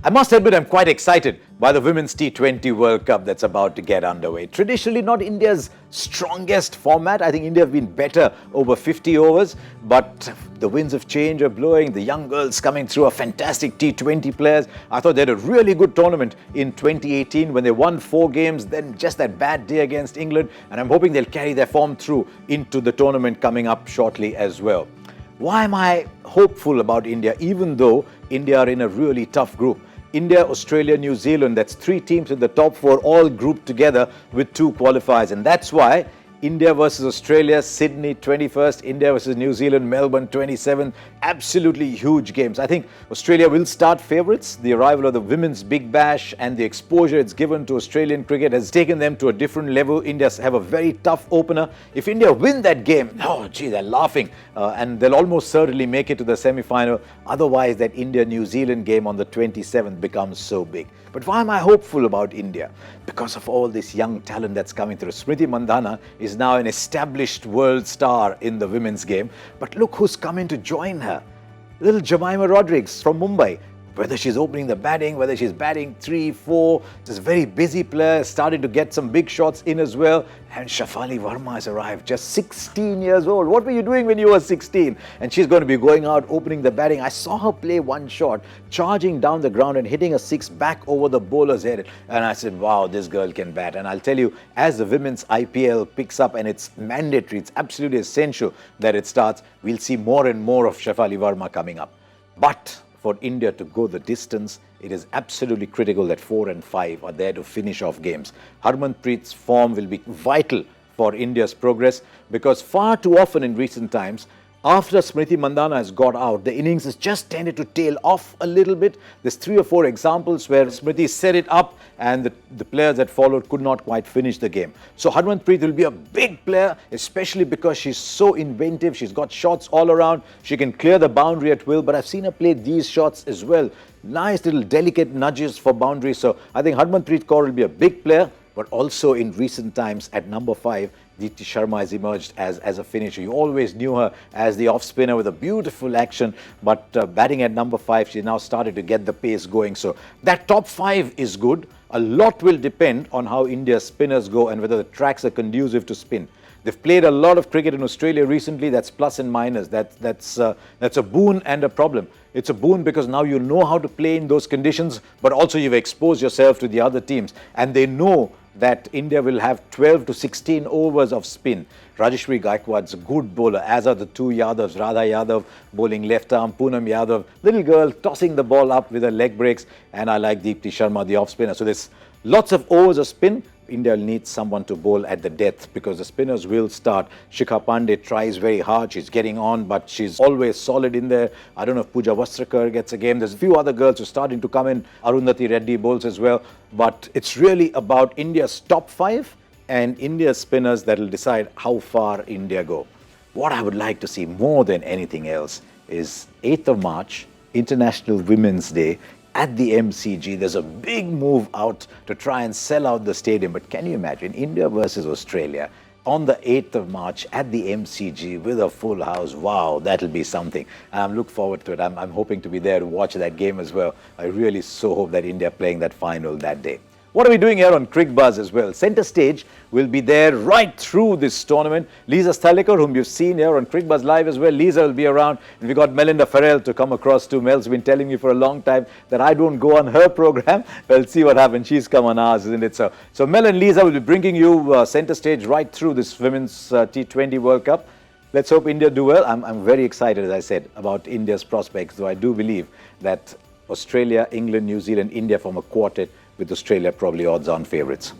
I must admit I'm quite excited by the Women's T20 World Cup that's about to get underway. Traditionally not India's strongest format. I think India have been better over 50 overs, but the winds of change are blowing. The young girls coming through are fantastic T20 players. I thought they had a really good tournament in 2018 when they won 4 games, then just that bad day against England, and I'm hoping they'll carry their form through into the tournament coming up shortly as well. Why am I hopeful about India, even though India are in a really tough group? India, Australia, New Zealand, that's 3 teams in the top 4 all grouped together with 2 qualifiers. And that's why India versus Australia, Sydney 21st, India versus New Zealand, Melbourne 27th. Absolutely huge games. I think Australia will start favourites. The arrival of the Women's Big Bash and the exposure it's given to Australian cricket has taken them to a different level. India have a very tough opener. If India win that game, oh gee, they're laughing and they'll almost certainly make it to the semi-final. Otherwise, that India-New Zealand game on the 27th becomes so big. But why am I hopeful about India? Because of all this young talent that's coming through. Smriti Mandhana is now an established world star in the women's game. But look who's come in to join her. Little Jemimah Rodrigues from Mumbai. Whether she's opening the batting, whether she's batting 3, 4, this very busy player, starting to get some big shots in as well. And Shafali Verma has arrived, just 16 years old. What were you doing when you were 16? And she's going to be going out, opening the batting. I saw her play one shot, charging down the ground and hitting a 6 back over the bowler's head. And I said, wow, this girl can bat. And I'll tell you, as the women's IPL picks up, and it's mandatory, it's absolutely essential that it starts, we'll see more and more of Shafali Verma coming up. But for India to go the distance, it is absolutely critical that 4 and 5 are there to finish off games. Harmanpreet's form will be vital for India's progress because far too often in recent times, after Smriti Mandhana has got out, the innings has just tended to tail off a little bit. There's 3 or 4 examples where Smriti set it up and the players that followed could not quite finish the game. So Harmanpreet will be a big player, especially because she's so inventive. She's got shots all around. She can clear the boundary at will, but I've seen her play these shots as well. Nice little delicate nudges for boundaries. So I think Harmanpreet Kaur will be a big player, but also in recent times at number 5, Deepti Sharma has emerged as a finisher. You always knew her as the off-spinner with a beautiful action, but batting at number 5, she now started to get the pace going. So that top 5 is good. A lot will depend on how India's spinners go and whether the tracks are conducive to spin. They've played a lot of cricket in Australia recently. That's plus and minus. That's a boon and a problem. It's a boon because now you know how to play in those conditions, but also you've exposed yourself to the other teams. And they know that India will have 12 to 16 overs of spin. Rajeshwari Gaikwad's a good bowler, as are the 2 Yadavs, Radha Yadav bowling left arm, Poonam Yadav, little girl tossing the ball up with her leg breaks, and I like Deepti Sharma, the off-spinner. So there's lots of overs of spin. India will need someone to bowl at the death because the spinners will start. Shikha Pandey tries very hard. She's getting on, but she's always solid in there. I don't know if Pooja Vastrakar gets a game. There's a few other girls who are starting to come in. Arundhati Reddy bowls as well. But it's really about India's top 5 and India's spinners that will decide how far India go. What I would like to see more than anything else is 8th of March, International Women's Day, at the MCG. There's a big move out to try and sell out the stadium. But can you imagine India versus Australia on the 8th of March at the MCG with a full house? Wow, that'll be something. I look forward to it. I'm hoping to be there to watch that game as well. I really so hope that India playing that final that day. What are we doing here on Crick Buzz as well? Centre stage will be there right through this tournament. Lisa Sthalikar, whom you've seen here on Crick Buzz Live as well. Lisa will be around. And we got Melinda Farrell to come across too. Mel's been telling me for a long time that I don't go on her program. We'll see what happens. She's come on ours, isn't it? So Mel and Lisa will be bringing you centre stage right through this Women's T20 World Cup. Let's hope India do well. I'm very excited, as I said, about India's prospects, though I do believe that Australia, England, New Zealand, India form a quartet with Australia probably odds-on favourites.